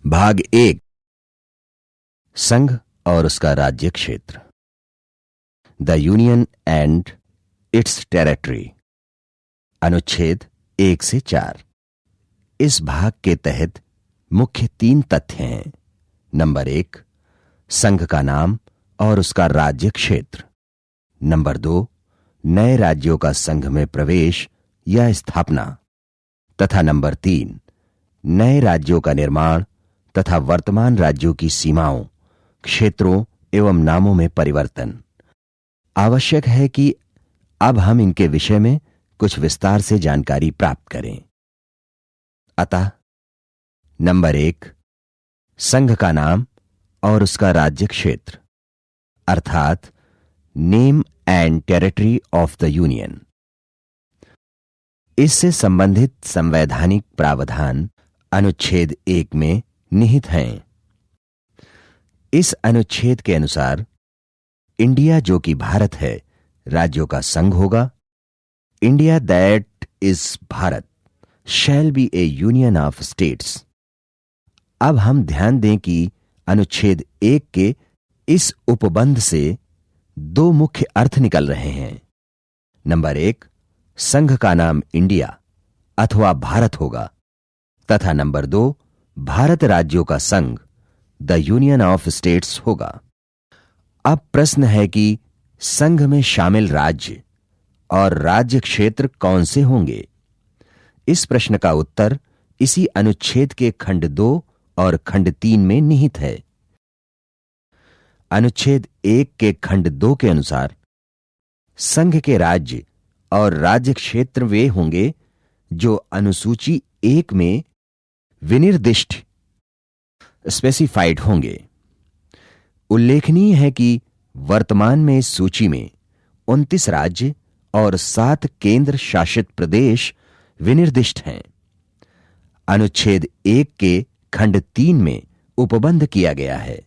भाग 1 संघ और उसका राज्य क्षेत्र। The union and it's territory. अनुच्छेद 1 से 4। इस भाग के तहत मुख्य 3 तथ्य हैं। नंबर 1, संघ का नाम और उसका राज्य क्षेत्र। नंबर 2, नए राज्यों का संघ में प्रवेश या स्थापना। तथा नंबर 3, नए राज्यों का निर्माण तथा वर्तमान राज्यों की सीमाओं, क्षेत्रों एवं नामों में परिवर्तन। आवश्यक है कि अब हम इनके विषय में कुछ विस्तार से जानकारी प्राप्त करें। अतः नंबर 1, संघ का नाम और उसका राज्य क्षेत्र, अर्थात name and territory of the union. इससे संबंधित संवैधानिक प्रावधान अनुच्छेद 1 में निहित हैं। इस अनुच्छेद के अनुसार इंडिया, जो कि भारत है, राज्यों का संघ होगा। India that is Bharat shall be A union of states. अब हम ध्यान दें कि अनुच्छेद 1 के इस उपबंध से 2 मुख्य अर्थ निकल रहे हैं। नंबर 1, संघ का नाम इंडिया अथवा भारत होगा, तथा नंबर 2, भारत राज्यों का संघ द यूनियन ऑफ स्टेट्स होगा। अब प्रश्न है कि संघ में शामिल राज्य और राज्य क्षेत्र कौन से होंगे। इस प्रश्न का उत्तर इसी अनुच्छेद के खंड 2 और खंड 3 में निहित है। अनुच्छेद 1 के खंड 2 के अनुसार संघ के राज्य और राज्य क्षेत्र वे होंगे जो अनुसूची 1 में विनिर्दिष्ट स्पेसिफाइड होंगे। उल्लेखनीय है कि वर्तमान में इस सूची में 29 राज्य और 7 केंद्र शासित प्रदेश विनिर्दिष्ट हैं। अनुच्छेद 1 के खंड 3 में उपबंध किया गया है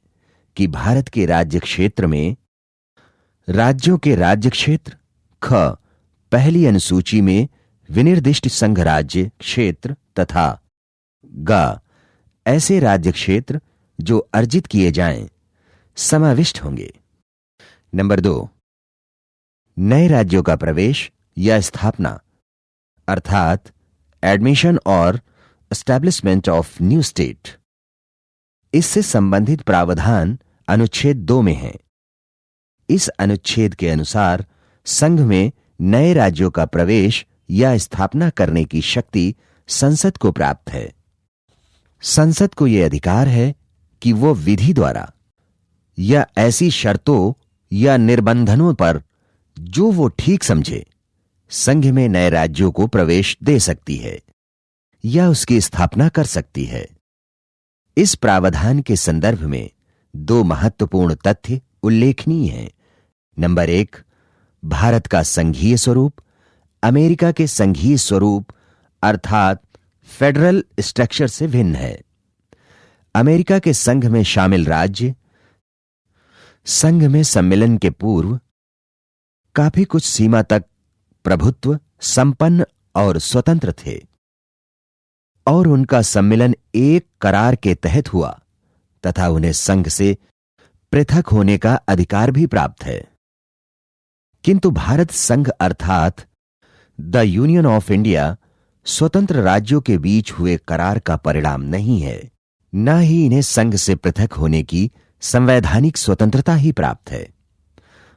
कि भारत के राज्य क्षेत्र में राज्यों के राज्य क्षेत्र ख पहली अनुसूची में विनिर्दिष्ट संघ राज्य क्षेत्र तथा ग ऐसे राज्य क्षेत्र जो अर्जित किए जाएं समाविष्ट होंगे। नंबर 2, नए राज्यों का प्रवेश या स्थापना, अर्थात एडमिशन और एस्टैब्लिशमेंट ऑफ न्यू स्टेट। इससे संबंधित प्रावधान अनुच्छेद 2 में है। इस अनुच्छेद के अनुसार संघ में नए राज्यों का प्रवेश या स्थापना करने की शक्ति संसद को प्राप्त है। संसद को यह अधिकार है कि वो विधि द्वारा या ऐसी शर्तों या निर्बंधनों पर जो वो ठीक समझे संघ में नए राज्यों को प्रवेश दे सकती है या उसकी स्थापना कर सकती है। इस प्रावधान के संदर्भ में 2 महत्वपूर्ण तथ्य उल्लेखनीय हैं। नंबर 1, भारत का संघीय स्वरूप अमेरिका के संघीय स्वरूप अर्थात फेडरल स्ट्रक्चर से भिन्न है। अमेरिका के संघ में शामिल राज्य संघ में सम्मेलन के पूर्व काफी कुछ सीमा तक प्रभुत्व संपन्न और स्वतंत्र थे और उनका सम्मेलन एक करार के तहत हुआ तथा उन्हें संघ से पृथक होने का अधिकार भी प्राप्त है। किंतु भारत संघ अर्थात द यूनियन ऑफ इंडिया स्वतंत्र राज्यों के बीच हुए करार का परिणाम नहीं है, न ही इन्हें संघ से पृथक होने की संवैधानिक स्वतंत्रता ही प्राप्त है।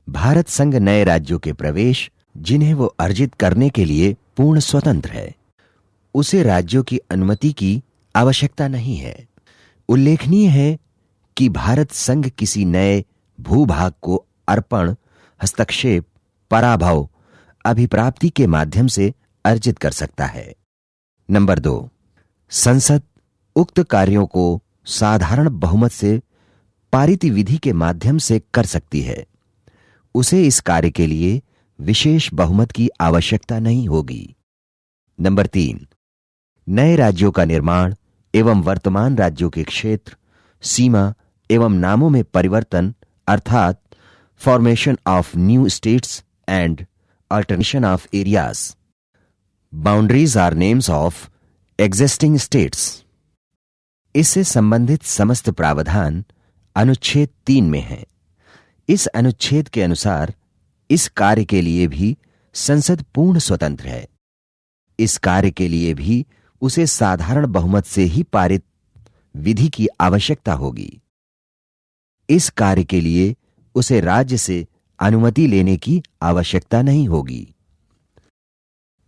भारत संघ नए राज्यों के प्रवेश जिन्हें वो अर्जित करने के लिए पूर्ण स्वतंत्र है, उसे राज्यों की अनुमति की आवश्यकता नहीं है। उल्लेखनीय है कि भारत संघ किसी नए भूभाग को अर्पण, हस्तक्षेप, पराभव, अभिप्राप्ति के माध्यम से अर्जित कर सकता है। नंबर 2, संसद उक्त कार्यों को साधारण बहुमत से पारित विधि के माध्यम से कर सकती है। उसे इस कार्य के लिए विशेष बहुमत की आवश्यकता नहीं होगी। नंबर 3, नए राज्यों का निर्माण एवं वर्तमान राज्यों के क्षेत्र, सीमा एवं नामों में परिवर्तन अर्थात formation of new states and alternation of areas. Boundaries are names of existing states. इससे संबंधित समस्त प्रावधान अनुच्छेद 3 में हैं। इस अनुच्छेद के अनुसार इस कार्य के लिए भी संसद पूर्ण स्वतंत्र है। इस कार्य के लिए भी उसे साधारण बहुमत से ही पारित विधि की आवश्यकता होगी। इस कार्य के लिए उसे राज्य से अनुमति लेने की आवश्यकता नहीं होगी।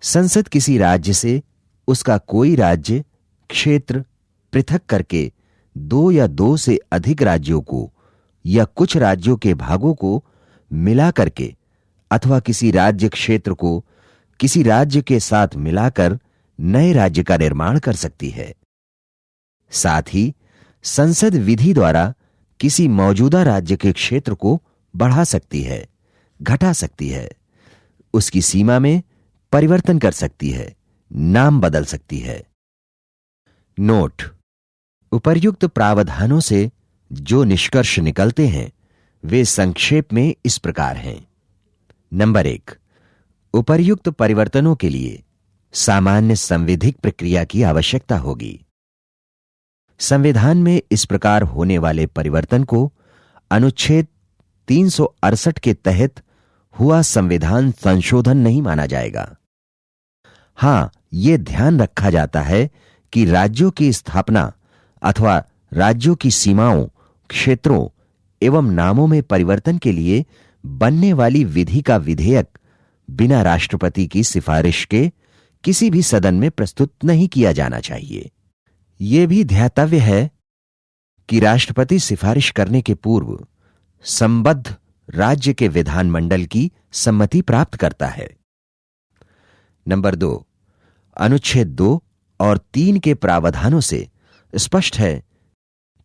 संसद किसी राज्य से उसका कोई राज्य क्षेत्र पृथक करके 2 या 2 से अधिक राज्यों को या कुछ राज्यों के भागों को मिला करके अथवा किसी राज्य क्षेत्र को किसी राज्य के साथ मिलाकर नए राज्य का निर्माण कर सकती है। साथ ही संसद विधि द्वारा किसी मौजूदा राज्य के क्षेत्र को बढ़ा सकती है, घटा सकती है, उसकी सीमा में परिवर्तन कर सकती है, नाम बदल सकती है। नोट: उपर्युक्त प्रावधानों से जो निष्कर्ष निकलते हैं वे संक्षेप में इस प्रकार हैं। नंबर 1, उपर्युक्त परिवर्तनों के लिए सामान्य संविधिक प्रक्रिया की आवश्यकता होगी। संविधान में इस प्रकार होने वाले परिवर्तन को अनुच्छेद 368 के तहत हुआ संविधान संशोधन नहीं माना जाएगा। हां, यह ध्यान रखा जाता है कि राज्यों की स्थापना अथवा राज्यों की सीमाओं, क्षेत्रों एवं नामों में परिवर्तन के लिए बनने वाली विधि का विधेयक बिना राष्ट्रपति की सिफारिश के किसी भी सदन में प्रस्तुत नहीं किया जाना चाहिए। यह भी ध्यातव्य है कि राष्ट्रपति सिफारिश करने के पूर्व संबद्ध राज्य के विधानमंडल की सम्मति प्राप्त करता है। नंबर 2, अनुच्छेद 2 और 3 के प्रावधानों से स्पष्ट है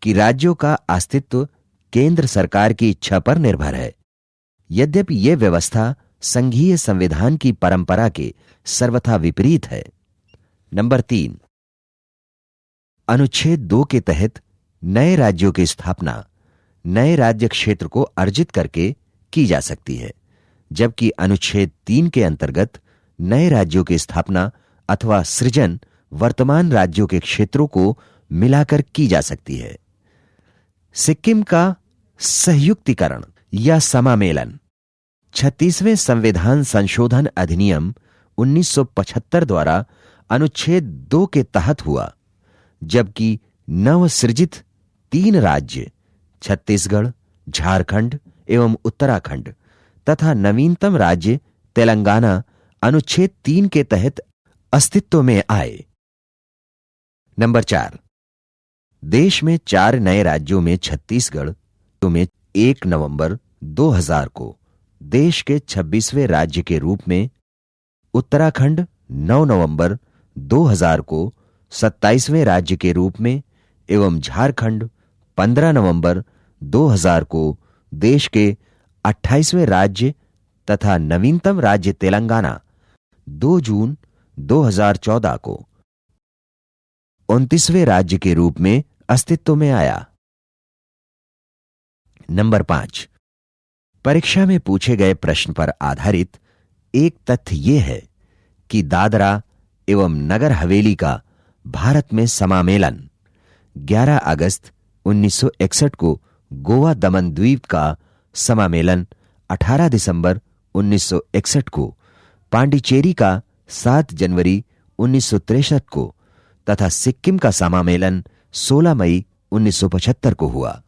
कि राज्यों का अस्तित्व केंद्र सरकार की इच्छा पर निर्भर है, यद्यपि यह व्यवस्था संघीय संविधान की परंपरा के सर्वथा विपरीत है। नंबर 3, अनुच्छेद 2 के तहत नए राज्यों की स्थापना नए राज्य क्षेत्र को अर्जित करके की जा सकती है, जबकि अनुच्छेद 3 के अंतर्गत नए राज्यों की स्थापना अथवा सृजन वर्तमान राज्यों के क्षेत्रों को मिलाकर की जा सकती है। सिक्किम का संयुक्तीकरण या समामेलन 36वें संविधान संशोधन अधिनियम 1975 द्वारा अनुच्छेद 2 के तहत हुआ, जबकि नवसृजित 3 राज्य छत्तीसगढ़, झारखंड एवं उत्तराखंड तथा नवीनतम राज्य तेलंगाना अनुच्छेद 3 के तहत अस्तित्व में आए। नंबर 4, देश में 4 नए राज्यों में छत्तीसगढ़ में 1 नवंबर 2000 को देश के 26वें राज्य के रूप में, उत्तराखंड 9 नवंबर 2000 को 27वें राज्य के रूप में एवं झारखंड 15 नवंबर 2000 को देश के 28वें राज्य तथा नवीनतम राज्य तेलंगाना 2 जून 2014 को 29वें राज्य के रूप में अस्तित्व में आया। नंबर 5, परीक्षा में पूछे गए प्रश्न पर आधारित एक तथ्य यह है कि दादरा एवं नगर हवेली का भारत में समामेलन 11 अगस्त 1961 को, गोवा दमन द्वीप का समामेलन 18 दिसंबर 1961 को, पांडिचेरी का 7 जनवरी 1963 को तथा सिक्किम का समामेलन 16 मई 1975 को हुआ।